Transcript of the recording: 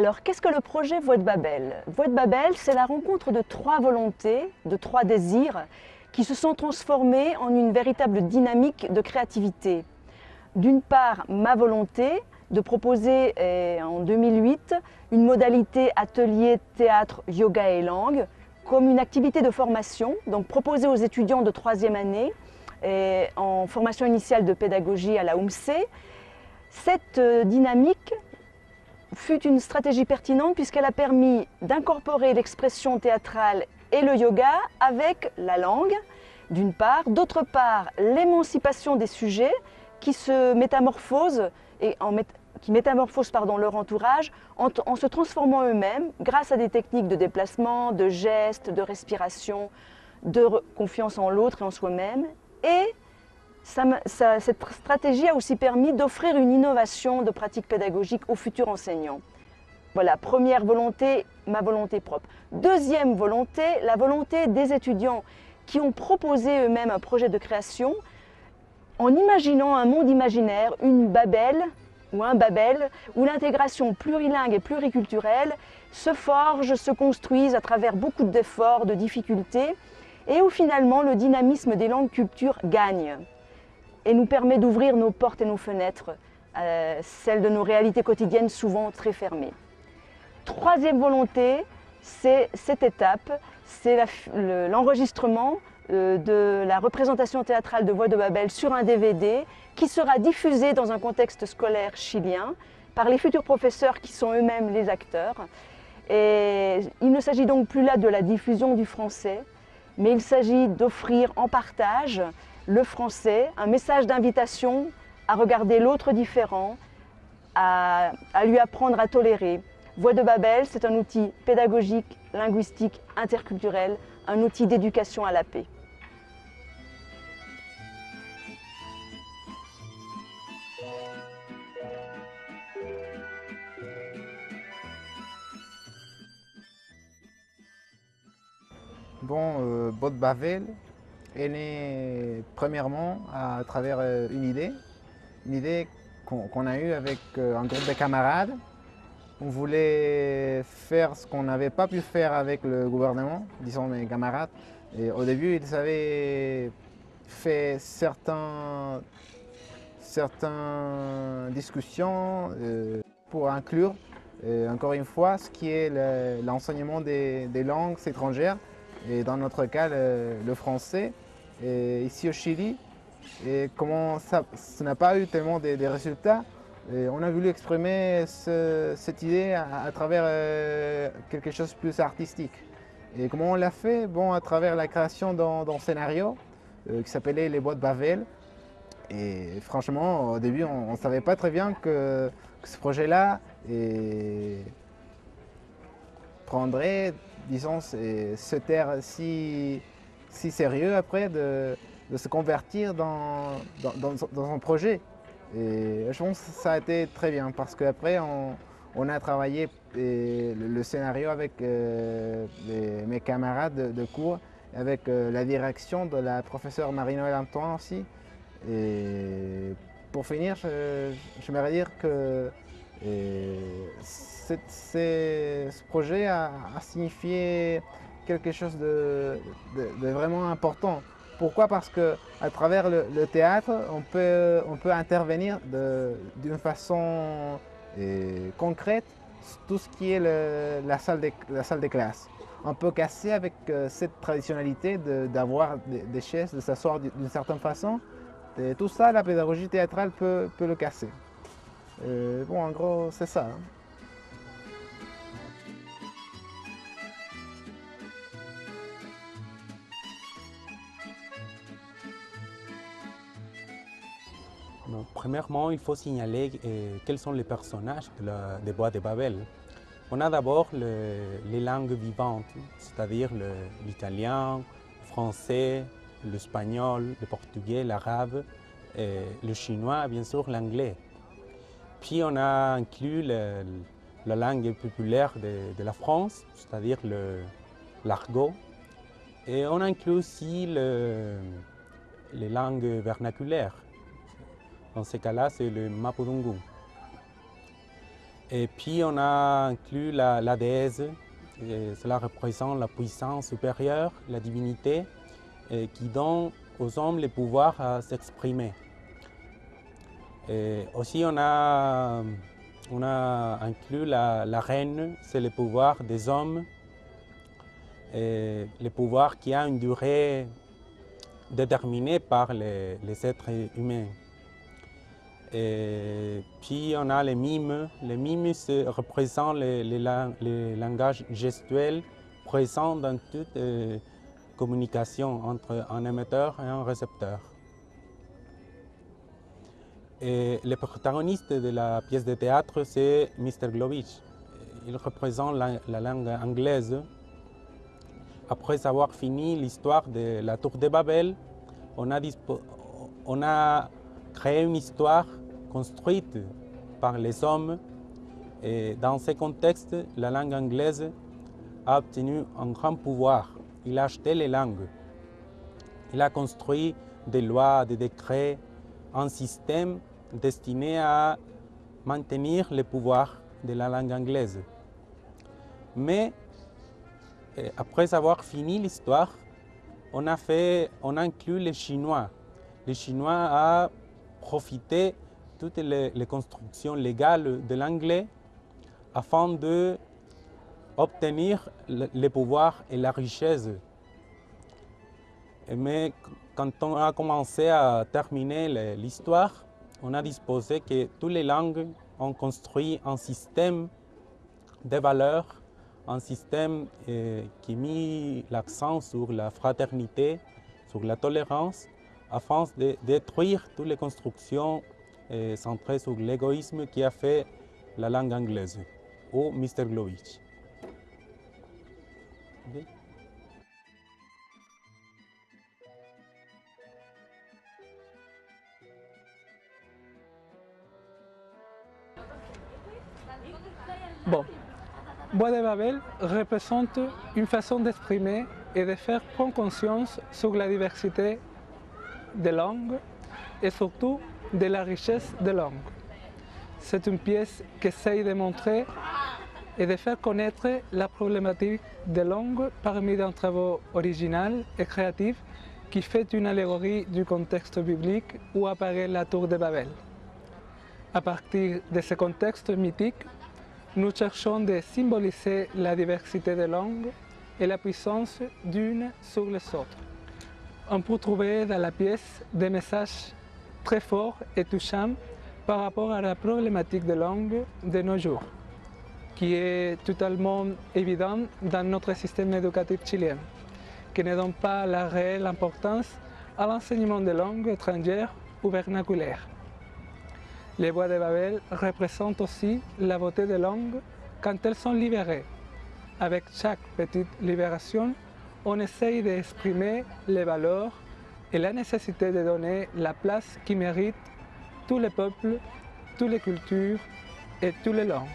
Alors, qu'est-ce que le projet Voix de Babel? Voix de Babel, c'est la rencontre de trois volontés, de trois désirs, qui se sont transformés en une véritable dynamique de créativité. D'une part, ma volonté de proposer en 2008 une modalité atelier théâtre, yoga et langue comme une activité de formation, donc proposée aux étudiants de troisième année en formation initiale de pédagogie à la UMC. Cette dynamique fut une stratégie pertinente puisqu'elle a permis d'incorporer l'expression théâtrale et le yoga avec la langue, d'une part. D'autre part, l'émancipation des sujets qui se métamorphosent leur entourage en se transformant eux-mêmes grâce à des techniques de déplacement, de gestes, de respiration, de confiance en l'autre et en soi-même. Et cette stratégie a aussi permis d'offrir une innovation de pratique pédagogique aux futurs enseignants. Voilà, première volonté, ma volonté propre. Deuxième volonté, la volonté des étudiants qui ont proposé eux-mêmes un projet de création en imaginant un monde imaginaire, une Babel ou un Babel, où l'intégration plurilingue et pluriculturelle se forge, se construise à travers beaucoup d'efforts, de difficultés, et où finalement le dynamisme des langues cultures gagne et nous permet d'ouvrir nos portes et nos fenêtres, celles de nos réalités quotidiennes souvent très fermées. Troisième volonté, c'est cette étape, c'est l'enregistrement de la représentation théâtrale de Voix de Babel sur un DVD qui sera diffusé dans un contexte scolaire chilien par les futurs professeurs qui sont eux-mêmes les acteurs. Et il ne s'agit donc plus là de la diffusion du français, mais il s'agit d'offrir en partage le français, un message d'invitation à regarder l'autre différent, à lui apprendre à tolérer. Voix de Babel, c'est un outil pédagogique, linguistique, interculturel, un outil d'éducation à la paix. Bon, Voix de Babel est né premièrement à travers une idée qu'on a eue avec un groupe de camarades. On voulait faire ce qu'on n'avait pas pu faire avec le gouvernement, disons mes camarades. Et au début, ils avaient fait certaines discussions pour inclure, encore une fois, ce qui est l'enseignement des langues étrangères, et dans notre cas, le français. Et ici au Chili, et comment ça n'a pas eu tellement des résultats, et on a voulu exprimer cette idée à travers quelque chose de plus artistique. Et comment on l'a fait? Bon, à travers la création d'un scénario qui s'appelait Les Voix de Babel. Et franchement, au début, on ne savait pas très bien que ce projet-là prendrait, disons, ce terre si sérieux après de se convertir dans un projet. Et je pense que ça a été très bien parce qu'après on a travaillé le scénario avec mes camarades de cours, avec la direction de la professeure Marie-Noël Antoine aussi. Et pour finir, j'aimerais dire que ce projet a signifié quelque chose de vraiment important. Pourquoi? Parce qu'à travers le théâtre, on peut intervenir d'une façon concrète sur tout ce qui est la salle de classe. On peut casser avec cette traditionnalité d'avoir des chaises, de s'asseoir d'une certaine façon. Et tout ça, la pédagogie théâtrale peut le casser. Bon, en gros, c'est ça. Donc, premièrement, il faut signaler quels sont les personnages des Voix de Babel. On a d'abord les langues vivantes, c'est-à-dire l'italien, le français, l'espagnol, le portugais, l'arabe, le chinois, bien sûr l'anglais. Puis on a inclus la langue populaire de la France, c'est-à-dire l'argot. Et on inclut aussi les langues vernaculaires. Dans ces cas-là, c'est le Mapudungun. Et puis on a inclus la déesse, et cela représente la puissance supérieure, la divinité, qui donne aux hommes le pouvoir à s'exprimer. Et aussi on a inclus la reine, c'est le pouvoir des hommes, et le pouvoir qui a une durée déterminée par les êtres humains. Et puis on a les mimes. Les mimes représentent les langages gestuels présents dans toute communication entre un émetteur et un récepteur. Et le protagoniste de la pièce de théâtre, c'est Mr. Glovitch. Il représente la langue anglaise. Après avoir fini l'histoire de la tour de Babel, on a créé une histoire construite par les hommes. Et dans ce contexte, la langue anglaise a obtenu un grand pouvoir. Il a acheté les langues. Il a construit des lois, des décrets, un système destiné à maintenir le pouvoir de la langue anglaise. Mais après avoir fini l'histoire, on a inclus les Chinois. Les Chinois ont profité de toutes les constructions légales de l'anglais afin d'obtenir le pouvoir et la richesse. Mais quand on a commencé à terminer l'histoire, on a disposé que toutes les langues ont construit un système de valeurs, un système qui a mis l'accent sur la fraternité, sur la tolérance, afin de détruire toutes les constructions centrées sur l'égoïsme qui a fait la langue anglaise, ou Mr. Glovitch. Okay. Bon, Bois de Babel représente une façon d'exprimer et de faire prendre conscience sur la diversité des langues et surtout de la richesse des langues. C'est une pièce qui essaye de montrer et de faire connaître la problématique des langues parmi des travaux originaux et créatifs qui fait une allégorie du contexte biblique où apparaît la tour de Babel. À partir de ce contexte mythique, nous cherchons à symboliser la diversité des langues et la puissance d'une sur les autres. On peut trouver dans la pièce des messages très forts et touchants par rapport à la problématique des langues de nos jours, qui est totalement évidente dans notre système éducatif chilien, qui ne donne pas la réelle importance à l'enseignement des langues étrangères ou vernaculaires. Les Bois de Babel représentent aussi la beauté des langues quand elles sont libérées. Avec chaque petite libération, on essaye d'exprimer les valeurs et la nécessité de donner la place qui mérite tous les peuples, toutes les cultures et toutes les langues.